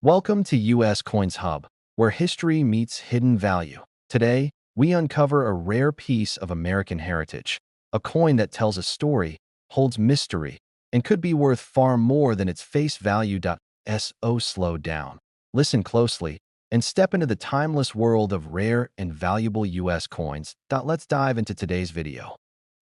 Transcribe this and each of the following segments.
Welcome to US Coins Hub, where history meets hidden value. Today, we uncover a rare piece of American heritage, a coin that tells a story, holds mystery, and could be worth far more than its face value. So slow down, listen closely, and step into the timeless world of rare and valuable US coins. Let's dive into today's video.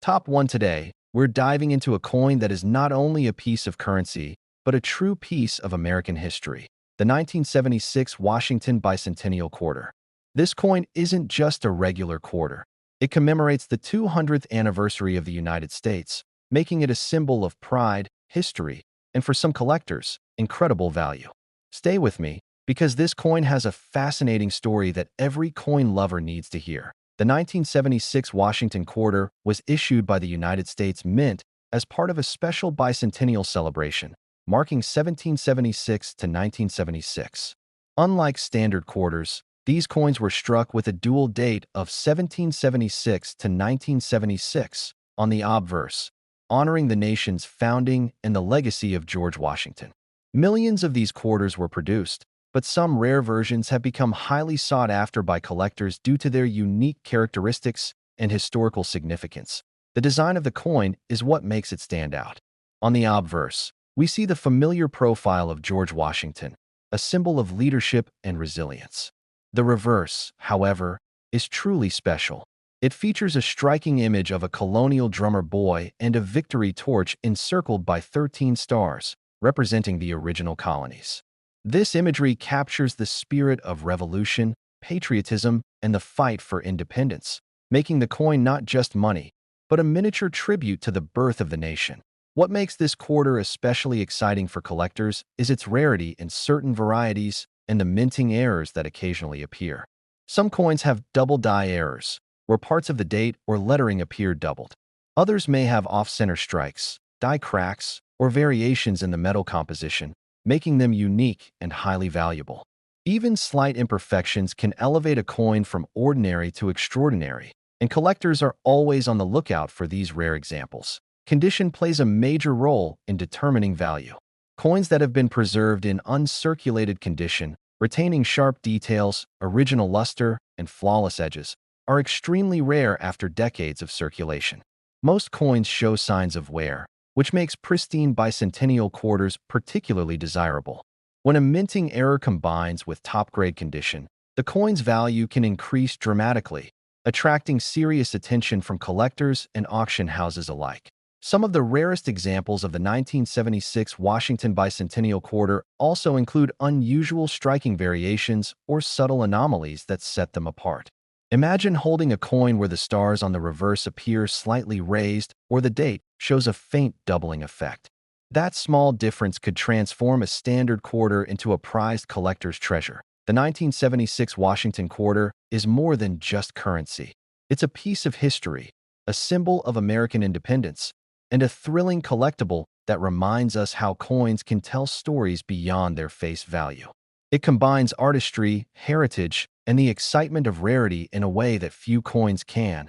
Top 1 today, we're diving into a coin that is not only a piece of currency, but a true piece of American history. The 1976 Washington Bicentennial Quarter. This coin isn't just a regular quarter. It commemorates the 200th anniversary of the United States, making it a symbol of pride, history, and for some collectors, incredible value. Stay with me, because this coin has a fascinating story that every coin lover needs to hear. The 1976 Washington Quarter was issued by the United States Mint as part of a special bicentennial celebration, marking 1776 to 1976. Unlike standard quarters, these coins were struck with a dual date of 1776 to 1976 on the obverse, honoring the nation's founding and the legacy of George Washington. Millions of these quarters were produced, but some rare versions have become highly sought after by collectors due to their unique characteristics and historical significance. The design of the coin is what makes it stand out. On the obverse, we see the familiar profile of George Washington, a symbol of leadership and resilience. The reverse, however, is truly special. It features a striking image of a colonial drummer boy and a victory torch encircled by 13 stars, representing the original colonies. This imagery captures the spirit of revolution, patriotism, and the fight for independence, making the coin not just money, but a miniature tribute to the birth of the nation. What makes this quarter especially exciting for collectors is its rarity in certain varieties and the minting errors that occasionally appear. Some coins have double die errors, where parts of the date or lettering appear doubled. Others may have off-center strikes, die cracks, or variations in the metal composition, making them unique and highly valuable. Even slight imperfections can elevate a coin from ordinary to extraordinary, and collectors are always on the lookout for these rare examples. Condition plays a major role in determining value. Coins that have been preserved in uncirculated condition, retaining sharp details, original luster, and flawless edges, are extremely rare after decades of circulation. Most coins show signs of wear, which makes pristine bicentennial quarters particularly desirable. When a minting error combines with top-grade condition, the coin's value can increase dramatically, attracting serious attention from collectors and auction houses alike. Some of the rarest examples of the 1976 Washington Bicentennial Quarter also include unusual striking variations or subtle anomalies that set them apart. Imagine holding a coin where the stars on the reverse appear slightly raised or the date shows a faint doubling effect. That small difference could transform a standard quarter into a prized collector's treasure. The 1976 Washington Quarter is more than just currency. It's a piece of history, a symbol of American independence, and a thrilling collectible that reminds us how coins can tell stories beyond their face value. It combines artistry, heritage, and the excitement of rarity in a way that few coins can.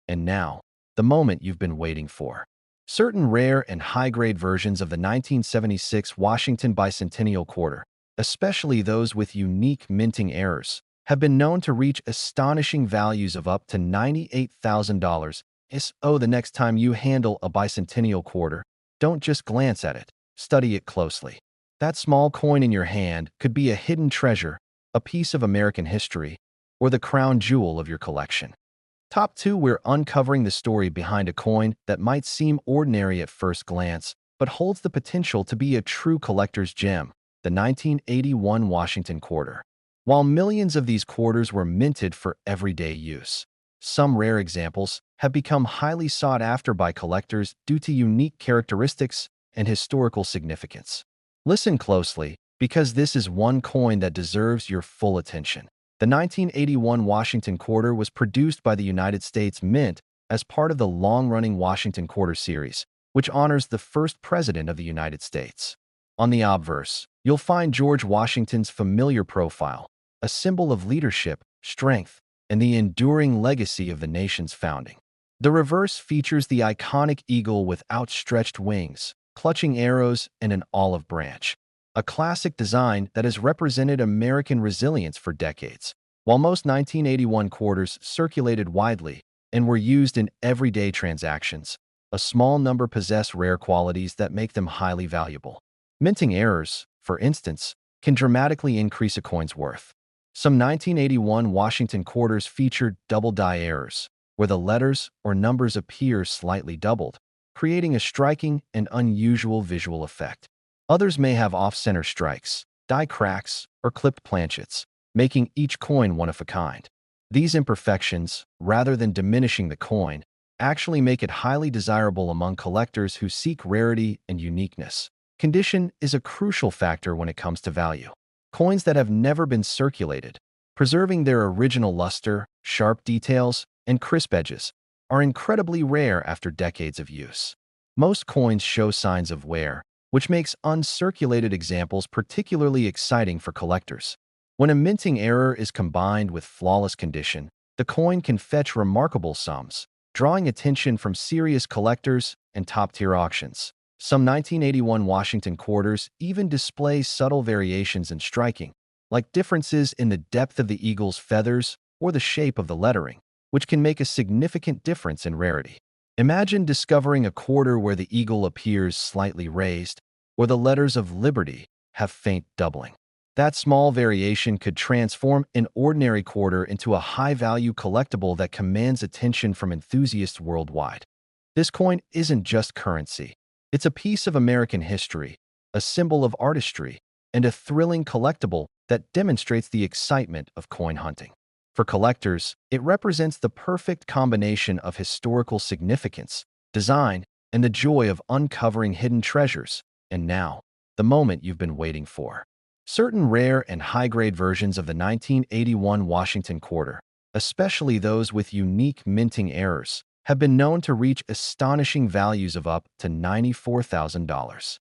And now, the moment you've been waiting for. Certain rare and high-grade versions of the 1976 Washington Bicentennial Quarter, especially those with unique minting errors, have been known to reach astonishing values of up to $98,000. So the next time you handle a bicentennial quarter, don't just glance at it, study it closely. That small coin in your hand could be a hidden treasure, a piece of American history, or the crown jewel of your collection. Top 2, we're uncovering the story behind a coin that might seem ordinary at first glance, but holds the potential to be a true collector's gem, the 1981 Washington Quarter. While millions of these quarters were minted for everyday use, some rare examples have become highly sought after by collectors due to unique characteristics and historical significance. Listen closely, because this is one coin that deserves your full attention. The 1981 Washington Quarter was produced by the United States Mint as part of the long-running Washington Quarter series, which honors the first president of the United States. On the obverse, you'll find George Washington's familiar profile, a symbol of leadership, strength, and the enduring legacy of the nation's founding. The reverse features the iconic eagle with outstretched wings, clutching arrows, and an olive branch. a classic design that has represented American resilience for decades. While most 1981 quarters circulated widely and were used in everyday transactions, a small number possess rare qualities that make them highly valuable. Minting errors, for instance, can dramatically increase a coin's worth. Some 1981 Washington quarters featured double die errors, where the letters or numbers appear slightly doubled, creating a striking and unusual visual effect. Others may have off-center strikes, die cracks, or clipped planchets, making each coin one of a kind. These imperfections, rather than diminishing the coin, actually make it highly desirable among collectors who seek rarity and uniqueness. Condition is a crucial factor when it comes to value. Coins that have never been circulated, preserving their original luster, sharp details, and crisp edges, are incredibly rare after decades of use. Most coins show signs of wear, which makes uncirculated examples particularly exciting for collectors. When a minting error is combined with flawless condition, the coin can fetch remarkable sums, drawing attention from serious collectors and top-tier auctions. Some 1981 Washington quarters even display subtle variations in striking, like differences in the depth of the eagle's feathers or the shape of the lettering, which can make a significant difference in rarity. Imagine discovering a quarter where the eagle appears slightly raised, or the letters of liberty have faint doubling. That small variation could transform an ordinary quarter into a high-value collectible that commands attention from enthusiasts worldwide. This coin isn't just currency. It's a piece of American history, a symbol of artistry, and a thrilling collectible that demonstrates the excitement of coin hunting. For collectors, it represents the perfect combination of historical significance, design, and the joy of uncovering hidden treasures. And now, the moment you've been waiting for. Certain rare and high-grade versions of the 1981 Washington Quarter, especially those with unique minting errors, have been known to reach astonishing values of up to $94,000.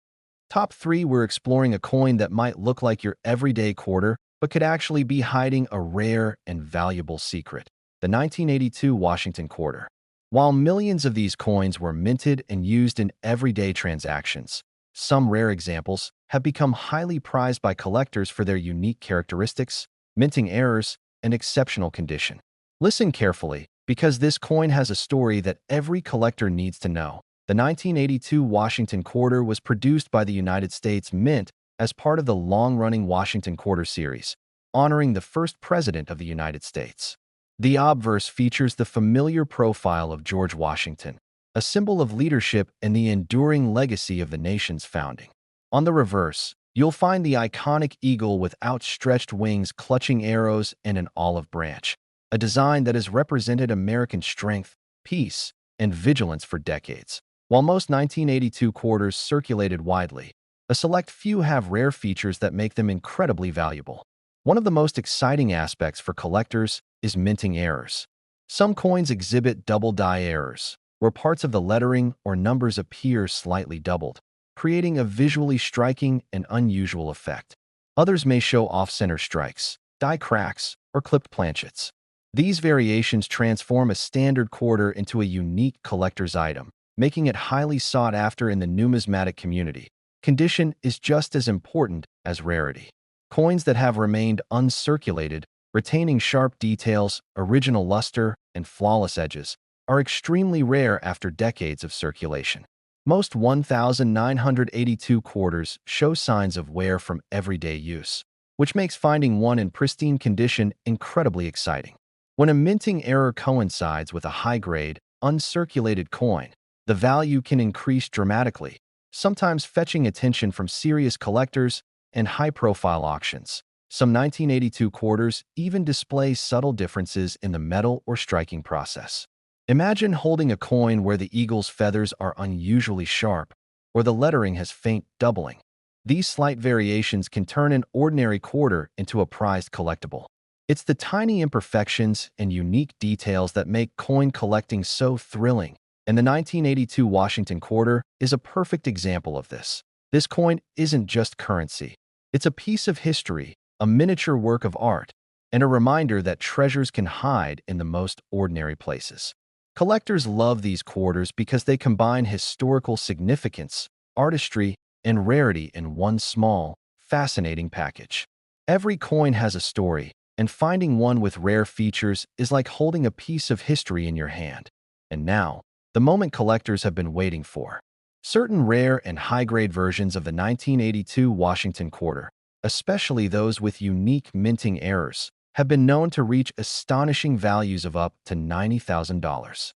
Top 3, we're exploring a coin that might look like your everyday quarter, but could actually be hiding a rare and valuable secret: the 1982 Washington Quarter. While millions of these coins were minted and used in everyday transactions, some rare examples have become highly prized by collectors for their unique characteristics, minting errors, and exceptional condition. Listen carefully, because this coin has a story that every collector needs to know. The 1982 Washington Quarter was produced by the United States Mint as part of the long-running Washington Quarter series, honoring the first president of the United States. The obverse features the familiar profile of George Washington, a symbol of leadership and the enduring legacy of the nation's founding. On the reverse, you'll find the iconic eagle with outstretched wings clutching arrows and an olive branch, a design that has represented American strength, peace, and vigilance for decades. While most 1982 quarters circulated widely, a select few have rare features that make them incredibly valuable. One of the most exciting aspects for collectors is minting errors. Some coins exhibit double die errors, where parts of the lettering or numbers appear slightly doubled, creating a visually striking and unusual effect. Others may show off-center strikes, die cracks, or clipped planchets. These variations transform a standard quarter into a unique collector's item, making it highly sought after in the numismatic community. Condition is just as important as rarity. Coins that have remained uncirculated, retaining sharp details, original luster, and flawless edges, are extremely rare after decades of circulation. Most 1982 quarters show signs of wear from everyday use, which makes finding one in pristine condition incredibly exciting. When a minting error coincides with a high-grade, uncirculated coin, the value can increase dramatically, sometimes fetching attention from serious collectors and high-profile auctions. Some 1982 quarters even display subtle differences in the metal or striking process. Imagine holding a coin where the eagle's feathers are unusually sharp, or the lettering has faint doubling. These slight variations can turn an ordinary quarter into a prized collectible. It's the tiny imperfections and unique details that make coin collecting so thrilling, and the 1982 Washington Quarter is a perfect example of this. This coin isn't just currency. It's a piece of history, a miniature work of art, and a reminder that treasures can hide in the most ordinary places. Collectors love these quarters because they combine historical significance, artistry, and rarity in one small, fascinating package. Every coin has a story, and finding one with rare features is like holding a piece of history in your hand. And now, the moment collectors have been waiting for. Certain rare and high-grade versions of the 1982 Washington Quarter, especially those with unique minting errors, have been known to reach astonishing values of up to $90,000.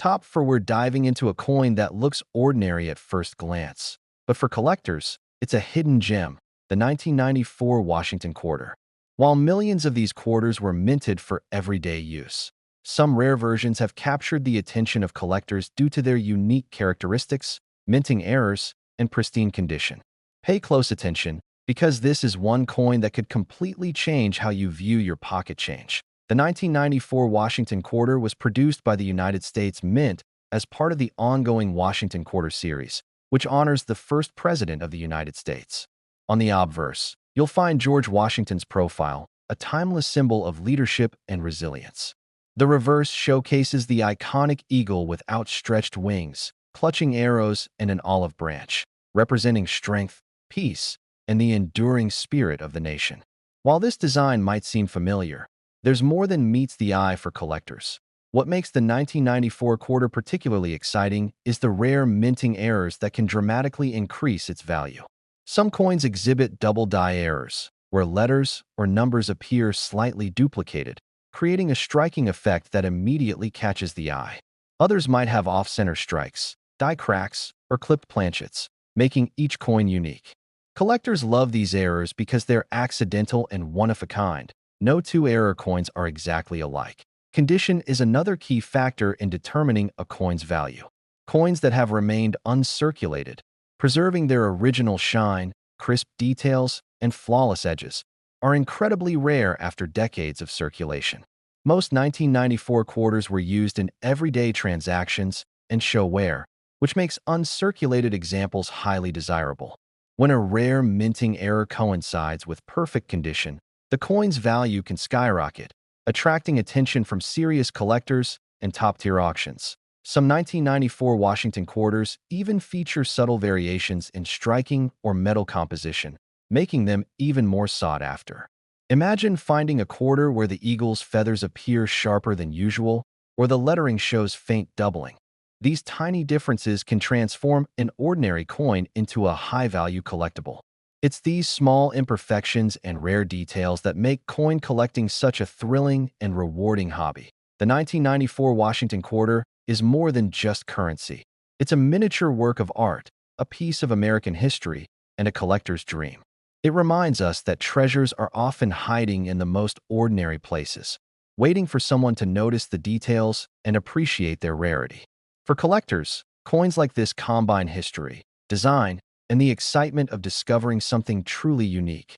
Top for we're diving into a coin that looks ordinary at first glance. But for collectors, it's a hidden gem, the 1994 Washington Quarter. While millions of these quarters were minted for everyday use, some rare versions have captured the attention of collectors due to their unique characteristics, minting errors, and pristine condition. Pay close attention, because this is one coin that could completely change how you view your pocket change. The 1994 Washington Quarter was produced by the United States Mint as part of the ongoing Washington Quarter series, which honors the first president of the United States. On the obverse, you'll find George Washington's profile, a timeless symbol of leadership and resilience. The reverse showcases the iconic eagle with outstretched wings, clutching arrows and an olive branch, representing strength, peace, and the enduring spirit of the nation. While this design might seem familiar, there's more than meets the eye for collectors. What makes the 1994 quarter particularly exciting is the rare minting errors that can dramatically increase its value. Some coins exhibit double die errors, where letters or numbers appear slightly duplicated, creating a striking effect that immediately catches the eye. Others might have off-center strikes, die cracks, or clipped planchets, making each coin unique. Collectors love these errors because they're accidental and one-of-a-kind. No two error coins are exactly alike. Condition is another key factor in determining a coin's value. Coins that have remained uncirculated, preserving their original shine, crisp details, and flawless edges, are incredibly rare after decades of circulation. Most 1994 quarters were used in everyday transactions and show wear, which makes uncirculated examples highly desirable. When a rare minting error coincides with perfect condition, the coin's value can skyrocket, attracting attention from serious collectors and top-tier auctions. Some 1994 Washington quarters even feature subtle variations in striking or metal composition, making them even more sought after. Imagine finding a quarter where the eagle's feathers appear sharper than usual, or the lettering shows faint doubling. These tiny differences can transform an ordinary coin into a high-value collectible. It's these small imperfections and rare details that make coin collecting such a thrilling and rewarding hobby. The 1994 Washington Quarter is more than just currency. It's a miniature work of art, a piece of American history, and a collector's dream. It reminds us that treasures are often hiding in the most ordinary places, waiting for someone to notice the details and appreciate their rarity. For collectors, coins like this combine history, design, and the excitement of discovering something truly unique.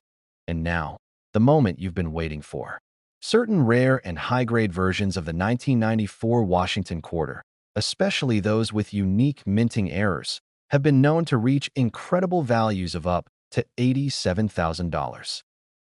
And now, the moment you've been waiting for. Certain rare and high-grade versions of the 1994 Washington Quarter, especially those with unique minting errors, have been known to reach incredible values of up to $87,000.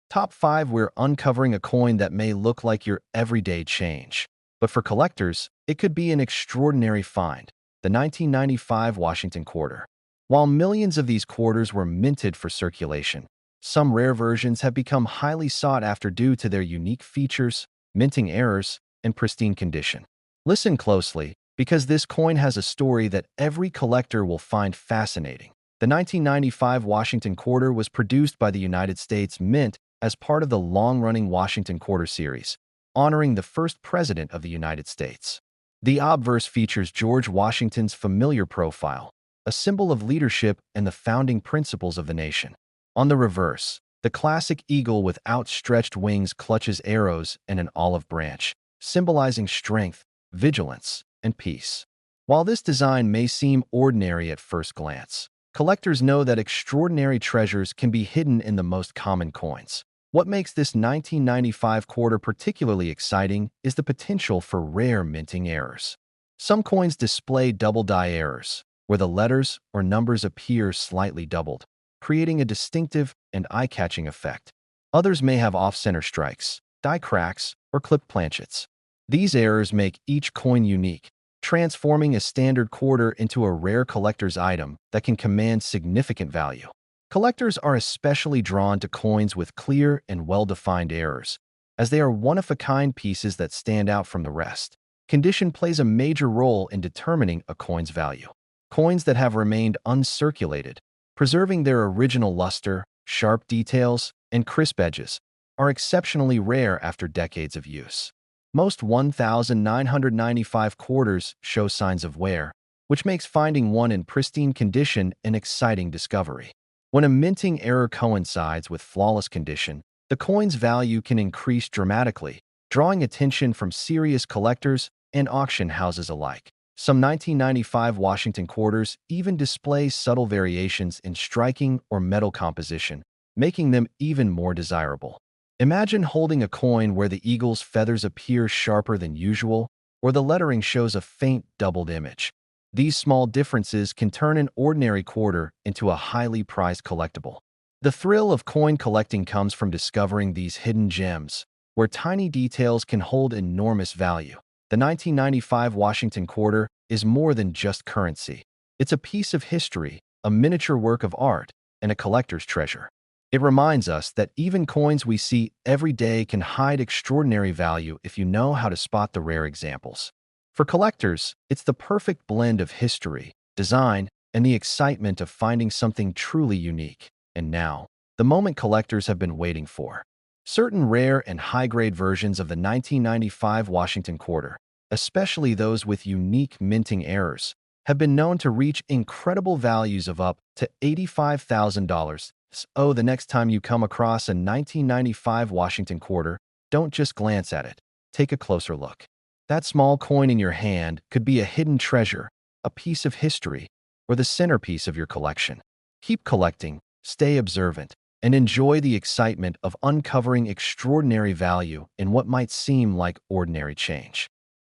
Top 5, we're uncovering a coin that may look like your everyday change. But for collectors, it could be an extraordinary find, the 1995 Washington Quarter. While millions of these quarters were minted for circulation, some rare versions have become highly sought after due to their unique features, minting errors, and pristine condition. Listen closely, because this coin has a story that every collector will find fascinating. The 1995 Washington Quarter was produced by the United States Mint as part of the long-running Washington Quarter series, honoring the first president of the United States. The obverse features George Washington's familiar profile, a symbol of leadership and the founding principles of the nation. On the reverse, the classic eagle with outstretched wings clutches arrows and an olive branch, symbolizing strength, vigilance, and peace. While this design may seem ordinary at first glance, collectors know that extraordinary treasures can be hidden in the most common coins. What makes this 1995 quarter particularly exciting is the potential for rare minting errors. Some coins display double die errors, where the letters or numbers appear slightly doubled, creating a distinctive and eye-catching effect. Others may have off-center strikes, die cracks, or clipped planchets. These errors make each coin unique, transforming a standard quarter into a rare collector's item that can command significant value. Collectors are especially drawn to coins with clear and well-defined errors, as they are one-of-a-kind pieces that stand out from the rest. Condition plays a major role in determining a coin's value. Coins that have remained uncirculated, preserving their original luster, sharp details, and crisp edges, are exceptionally rare after decades of use. Most 1,995 quarters show signs of wear, which makes finding one in pristine condition an exciting discovery. When a minting error coincides with flawless condition, the coin's value can increase dramatically, drawing attention from serious collectors and auction houses alike. Some 1995 Washington quarters even display subtle variations in striking or metal composition, making them even more desirable. Imagine holding a coin where the eagle's feathers appear sharper than usual, or the lettering shows a faint doubled image. These small differences can turn an ordinary quarter into a highly prized collectible. The thrill of coin collecting comes from discovering these hidden gems, where tiny details can hold enormous value. The 1995 Washington Quarter is more than just currency. It's a piece of history, a miniature work of art, and a collector's treasure. It reminds us that even coins we see every day can hide extraordinary value if you know how to spot the rare examples. For collectors, it's the perfect blend of history, design, and the excitement of finding something truly unique. And now, the moment collectors have been waiting for. Certain rare and high-grade versions of the 1995 Washington Quarter, especially those with unique minting errors, have been known to reach incredible values of up to $85,000. So the next time you come across a 1995 Washington Quarter, don't just glance at it. Take a closer look. That small coin in your hand could be a hidden treasure, a piece of history, or the centerpiece of your collection. Keep collecting, stay observant, and enjoy the excitement of uncovering extraordinary value in what might seem like ordinary change.